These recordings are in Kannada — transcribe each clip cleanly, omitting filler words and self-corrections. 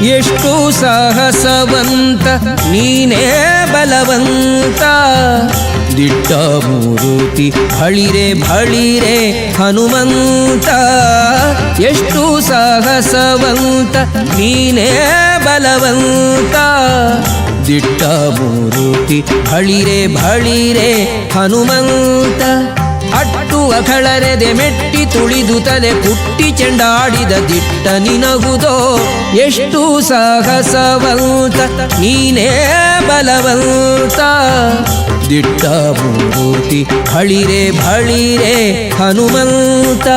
ಎಷ್ಟು ಸಾಹಸವಂತ ನೀನೇ ಬಲವಂತ. ದಿಟ್ಟ ಮೂರುತಿ ಭಳಿರೆ ಭಳಿರೆ ಹನುಮಂತ. ಎಷ್ಟು ಸಾಹಸವಂತ ನೀನೇ ಬಲವಂತ. ದಿಟ್ಟ ಮೂರುತಿ ಭಳಿರೆ ಭಳಿರೆ ಹನುಮಂತ. ಅಟ್ಟು ಅಖಳರೆದೆ ಮೆಟ್ಟಿ ತುಳಿದು ತಲೆ ಪುಟ್ಟಿ ಚೆಂಡಾಡಿದ ದಿಟ್ಟ ನಿನಗುದೋ. ಎಷ್ಟು ಸಾಹಸವಂತ ನೀನೇ ಬಲವಂತ. ದಿಟ್ಟ ಮೂರ್ತಿ ಭಳಿರೆ ಭಳಿರೆ ಹನುಮಂತ.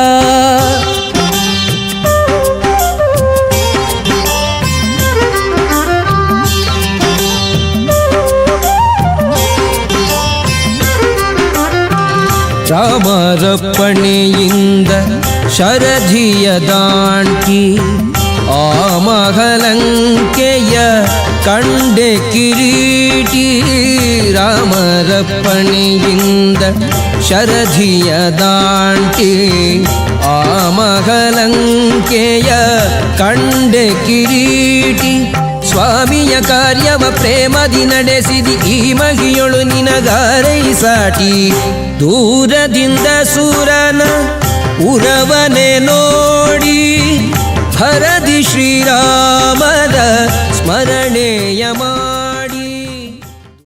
ರಾಮರಪ್ಪಣೆಯಿಂದ ಶರಧಿಯ ದಾಂಟಿ ಆ ಮಹಲಂಕೆಯ ಕಂಡೆ ಕಿರೀಟಿ. ರಾಮರಪ್ಪಣೆಯಿಂದ ಶರಧಿಯ ದಾಂಟಿ ಆ ಮಹಲಂಕೆಯ ಕಂಡೆ ಕಿರೀಟಿ. ಸ್ವಾಮಿಯ ಕಾರ್ಯವ ಪ್ರೇಮದಿ ನಡೆಸಿದಿ ಈ ಮಹಿಯೊಳು ನಿನಗಾರೈ ಸಾಟಿ. ದೂರದಿಂದ ಸುರನ ಉರವನೆ ನೋಡಿ ಭರದಿ ಶ್ರೀರಾಮದ ಸ್ಮರಣೆಯ